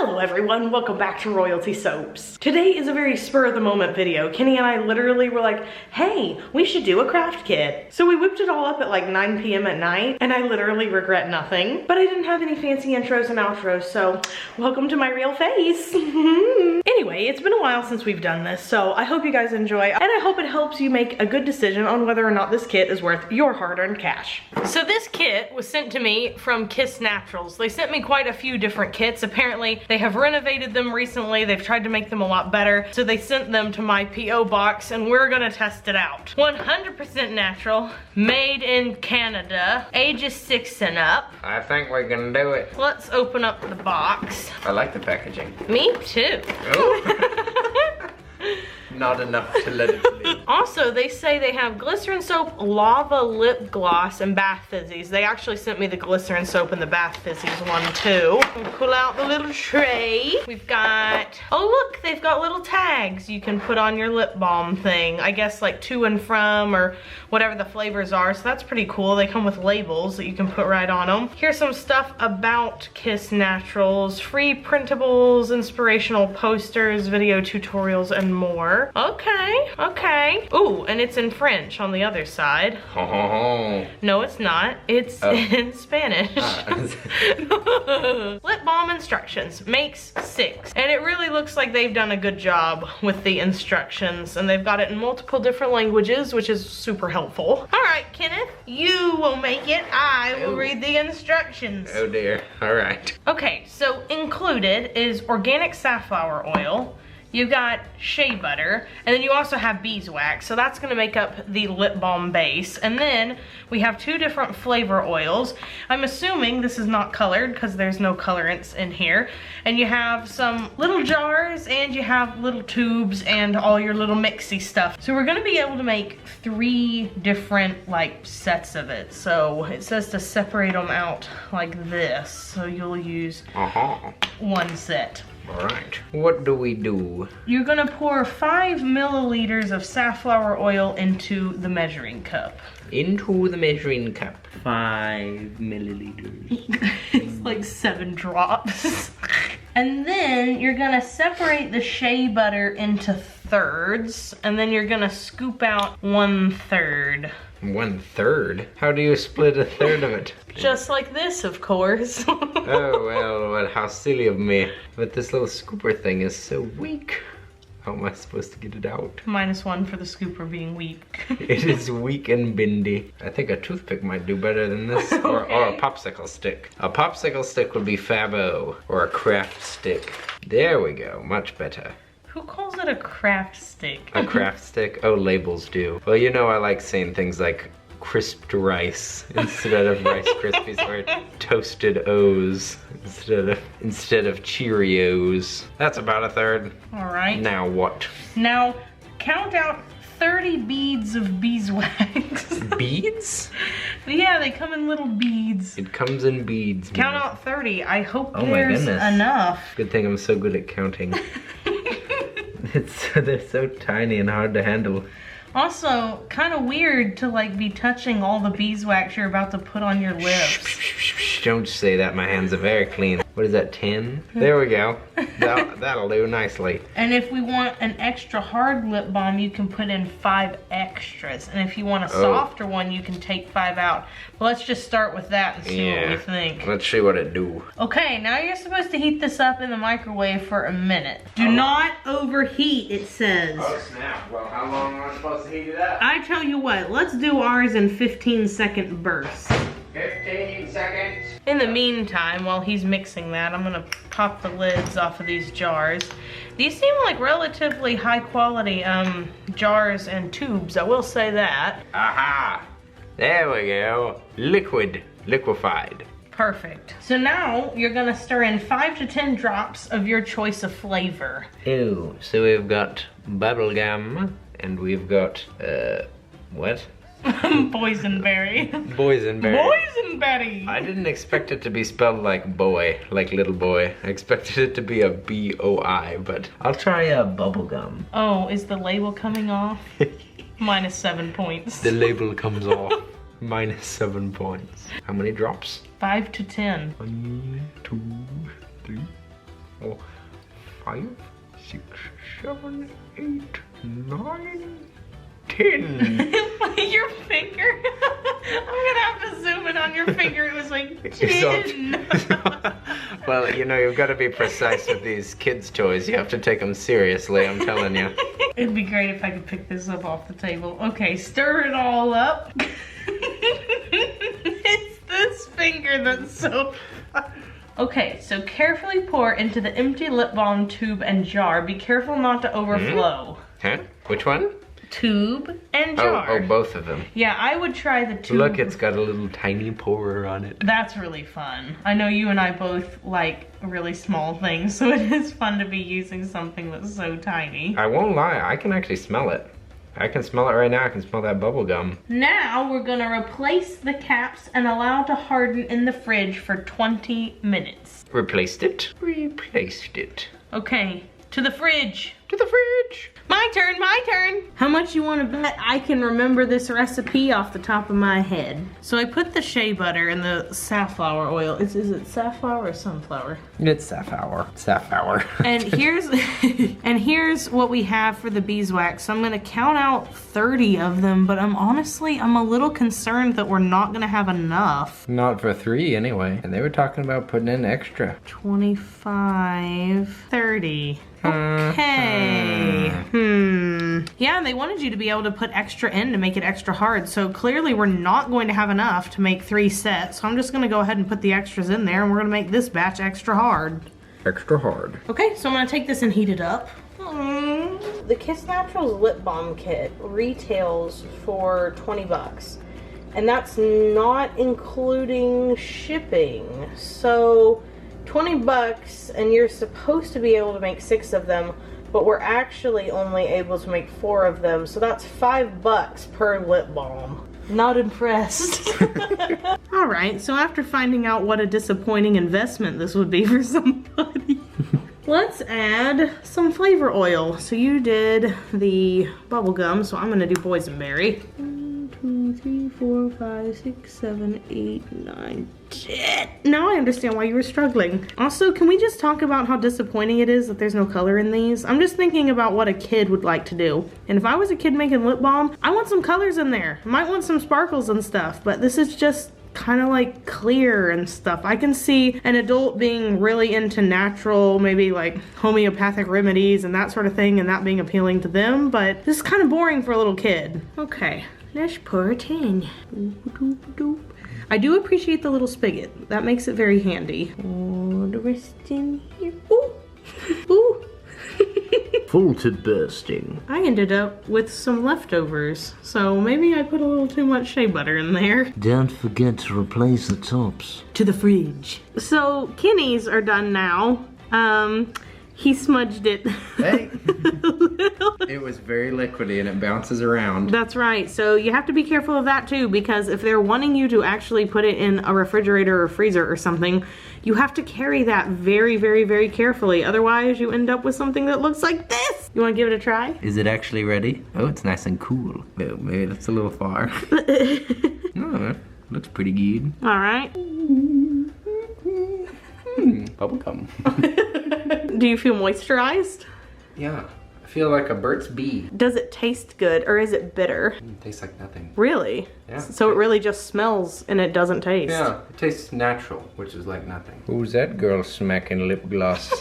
Hello everyone, welcome back to Royalty Soaps. Today is a very spur of the moment video. Kenny and I literally were like, hey, we should do a craft kit. So we whipped it all up at like 9 p.m. at night, and I literally regret nothing. But I didn't have any fancy intros and outros, so welcome to my real face. Anyway, it's been a while since we've done this, so I hope you guys enjoy, and I hope it helps you make a good decision on whether or not this kit is worth your hard-earned cash. So this kit was sent to me from Kiss Naturals. They sent me quite a few different kits. Apparently, they have renovated them recently. They've tried to make them a lot better. So they sent them to my P.O. box and we're gonna test it out. 100% natural, made in Canada, ages 6 and up. I think we can do it. Let's open up the box. I like the packaging. Me too. Oh. Not enough to let it live. Also, they say they have glycerin soap, lava lip gloss, and bath fizzies. They actually sent me the glycerin soap and the bath fizzies one too. We'll pull out the little tray. We've got, oh look, they've got little tags you can put on your lip balm thing. I guess like to and from or whatever the flavors are. So that's pretty cool. They come with labels that you can put right on them. Here's some stuff about Kiss Naturals, free printables, inspirational posters, video tutorials, and more. Okay, okay. Ooh, and it's in French on the other side. Oh. No, it's not. It's in Spanish. Lip balm instructions. Makes 6. And it really looks like they've done a good job with the instructions. And they've got it in multiple different languages, which is super helpful. All right, Kenneth, you will make it. I will read the instructions. Oh dear, all right. Okay, so included is organic safflower oil. You've got shea butter, and then you also have beeswax, so that's gonna make up the lip balm base. And then we have 2 different flavor oils. I'm assuming this is not colored because there's no colorants in here. And you have some little jars, and you have little tubes, and all your little mixy stuff. So we're gonna be able to make 3 different like sets of it. So it says to separate them out like this. So you'll use 1 set. All right, what do we do? You're gonna pour 5 milliliters of safflower oil into the measuring cup. Into the measuring cup. 5 milliliters. It's like 7 drops. And then you're gonna separate the shea butter into thirds, and then you're gonna scoop out 1/3. 1/3? How do you split 1/3 of it? Just like this, of course. Oh, well, how silly of me. But this little scooper thing is so weak. How am I supposed to get it out? -1 for the scooper being weak. It is weak and bendy. I think a toothpick might do better than this, or a popsicle stick. A popsicle stick would be fabo, or a craft stick. There we go, much better. Who calls it a craft stick? A craft stick? Oh, labels do. Well, you know I like saying things like crisped rice instead of Rice Krispies, or toasted O's instead of Cheerios. That's about 1/3. All right. Now what? Now count out 30 beads of beeswax. Beads? Yeah, they come in little beads. It comes in beads. Count man. out 30. I hope Oh my there's goodness. enough. Good thing I'm so good at counting. They're so tiny and hard to handle. Also, kind of weird to like be touching all the beeswax you're about to put on your lips. Don't say that, my hands are very clean. What is that, 10? There we go. That'll do nicely. And if we want an extra hard lip balm, you can put in 5 extras. And if you want a softer one, you can take 5 out. But let's just start with that and see what we think. Let's see what it do. Okay, now you're supposed to heat this up in the microwave for a minute. Do not overheat, it says. Oh snap, well how long am I supposed to heat it up? I tell you what, let's do ours in 15-second bursts. 15 seconds. In the meantime, while he's mixing that, I'm gonna pop the lids off of these jars. These seem like relatively high quality jars and tubes, I will say that. Aha! There we go. Liquefied. Perfect. So now you're gonna stir in 5 to 10 drops of your choice of flavor. Oh, so we've got bubblegum and we've got, what? Boysenberry. Boysenberry. Boysenberry. I didn't expect it to be spelled like boy, like little boy. I expected it to be a B-O-I, but I'll try a bubblegum. Oh, is the label coming off? -7 points. The label comes off. -7 points. How many drops? 5 to 10. 1, 2, 3. Oh, 5, 6, 7, 8, 9, 10. Your finger. I'm gonna have to zoom in on your finger. It was like 10. Well, you know, you've got to be precise with these kids' toys. You have to take them seriously, I'm telling you. It'd be great if I could pick this up off the table. Okay, stir it all up. It's this finger that's so fun. Okay, so carefully pour into the empty lip balm tube and jar. Be careful not to overflow. Huh? Which one? Tube and jar. Oh, both of them. Yeah, I would try the tube. Look, it's got a little tiny pourer on it. That's really fun. I know you and I both like really small things, so it is fun to be using something that's so tiny. I won't lie, I can actually smell it. I can smell it right now. I can smell that bubble gum. Now we're gonna replace the caps and allow to harden in the fridge for 20 minutes. Replaced it. Replaced it. Okay, to the fridge. To the fridge. My turn, my turn. How much you want to bet I can remember this recipe off the top of my head? So I put the shea butter and the safflower oil. Is it safflower or sunflower? It's safflower. Safflower. And here's what we have for the beeswax. So I'm gonna count out 30 of them, but I'm a little concerned that we're not gonna have enough. Not for 3 anyway. And they were talking about putting in extra. 25, 30. Okay. Yeah, they wanted you to be able to put extra in to make it extra hard. So clearly we're not going to have enough to make 3 sets. So I'm just gonna go ahead and put the extras in there and we're gonna make this batch extra hard. Extra hard. Okay, so I'm gonna take this and heat it up. The Kiss Naturals lip balm kit retails for 20 bucks. And that's not including shipping. So 20 bucks and you're supposed to be able to make 6 of them, but we're actually only able to make 4 of them. So that's 5 bucks per lip balm. Not impressed. All right, so after finding out what a disappointing investment this would be for somebody, let's add some flavor oil. So you did the bubble gum, so I'm gonna do boysenberry. 1, 2, 3, 4, 5, 6, 7, 8, 9, 10. Now I understand why you were struggling. Also, can we just talk about how disappointing it is that there's no color in these? I'm just thinking about what a kid would like to do. And if I was a kid making lip balm, I want some colors in there. I might want some sparkles and stuff, but this is just kind of like clear and stuff. I can see an adult being really into natural, maybe like homeopathic remedies and that sort of thing, and that being appealing to them, but this is kind of boring for a little kid. Okay, let's pour it in. I do appreciate the little spigot. That makes it very handy. Oh, the rest in here. Ooh! Ooh! Full to bursting. I ended up with some leftovers, so maybe I put a little too much shea butter in there. Don't forget to replace the tops. To the fridge. So, Kenny's are done now. He smudged it. Hey. It was very liquidy and it bounces around. That's right. So you have to be careful of that too, because if they're wanting you to actually put it in a refrigerator or freezer or something, you have to carry that very, very, very carefully. Otherwise, you end up with something that looks like this. You want to give it a try? Is it actually ready? Oh, it's nice and cool. Oh, maybe that's a little far. Oh, looks pretty good. All right. Bubblegum. Do you feel moisturized? Yeah, I feel like a Burt's Bee. Does it taste good or is it bitter? It tastes like nothing. Really? Yeah. So it really just smells and it doesn't taste? Yeah, it tastes natural, which is like nothing. Who's that girl smacking lip gloss?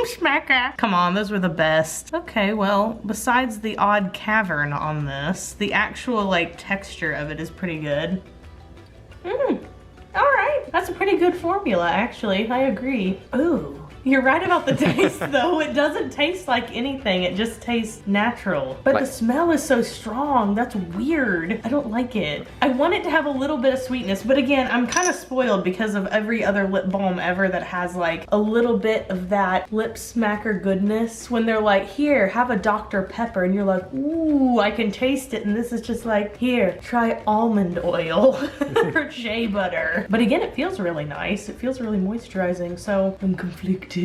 Smacker. Come on, those were the best. Okay, well, besides the odd cavern on this, the actual like texture of it is pretty good. All right, that's a pretty good formula, actually. I agree. Ooh. You're right about the taste though. It doesn't taste like anything. It just tastes natural. But the smell is so strong. That's weird. I don't like it. I want it to have a little bit of sweetness, but again, I'm kind of spoiled because of every other lip balm ever that has like a little bit of that lip smacker goodness when they're like, here, have a Dr. Pepper, and you're like, ooh, I can taste it, and this is just like, here, try almond oil or shea butter. But again, it feels really nice. It feels really moisturizing, so I'm conflicted.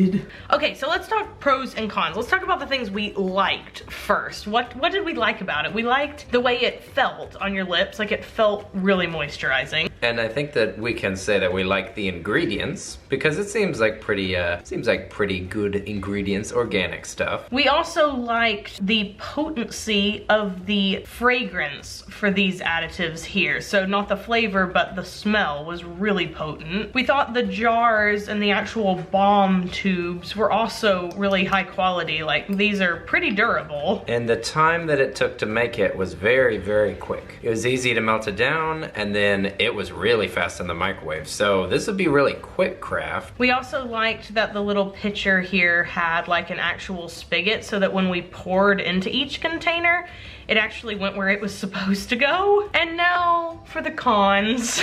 Okay, so let's talk pros and cons. Let's talk about the things we liked first. What did we like about it? We liked the way it felt on your lips, like it felt really moisturizing. And I think that we can say that we like the ingredients because it seems like pretty good ingredients, organic stuff. We also liked the potency of the fragrance for these additives here. So not the flavor, but the smell was really potent. We thought the jars and the actual balm tubes were also really high quality. Like, these are pretty durable. And the time that it took to make it was very, very quick. It was easy to melt it down, and then it was really fast in the microwave. So this would be really quick craft. We also liked that the little pitcher here had like an actual spigot so that when we poured into each container, it actually went where it was supposed to go. And now for the cons.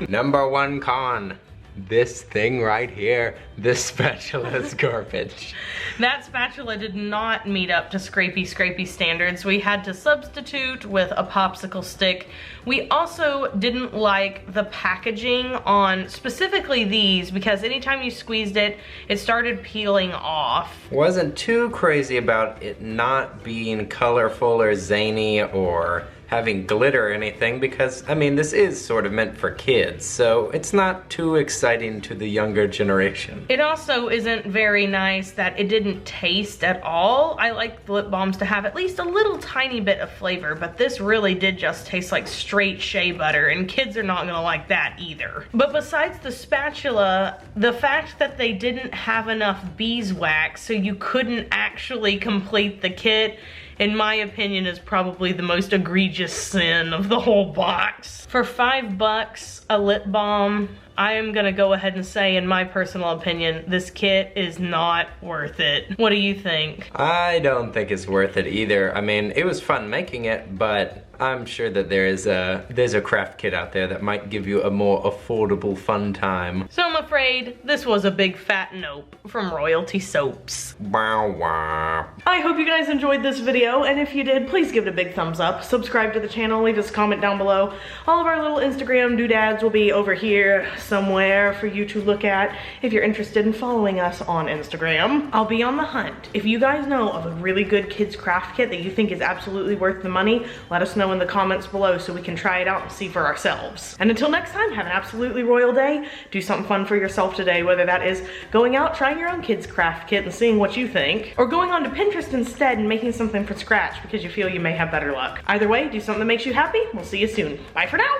Number one con. This thing right here, this spatula is garbage. That spatula did not meet up to scrapey standards. We had to substitute with a popsicle stick. We also didn't like the packaging on specifically these because anytime you squeezed it, it started peeling off. Wasn't too crazy about it not being colorful or zany or having glitter or anything because, I mean, this is sort of meant for kids, so it's not too exciting to the younger generation. It also isn't very nice that it didn't taste at all. I like the lip balms to have at least a little tiny bit of flavor, but this really did just taste like straight shea butter, and kids are not gonna like that either. But besides the spatula, the fact that they didn't have enough beeswax so you couldn't actually complete the kit, in my opinion, is probably the most egregious sin of the whole box. For $5, a lip balm, I am gonna go ahead and say, in my personal opinion, this kit is not worth it. What do you think? I don't think it's worth it either. I mean, it was fun making it, but I'm sure that there's a craft kit out there that might give you a more affordable fun time. So I'm afraid this was a big fat nope from Royalty Soaps. Wow, wow. I hope you guys enjoyed this video, and if you did, please give it a big thumbs up. Subscribe to the channel, leave us a comment down below. All of our little Instagram doodads will be over here somewhere for you to look at if you're interested in following us on Instagram. I'll be on the hunt. If you guys know of a really good kids craft kit that you think is absolutely worth the money, let us know in the comments below so we can try it out and see for ourselves. And until next time, have an absolutely royal day. Do something fun for yourself today, whether that is going out, trying your own kids craft kit and seeing what you think, or going on to Pinterest instead and making something from scratch because you feel you may have better luck. Either way, do something that makes you happy. We'll see you soon. Bye for now.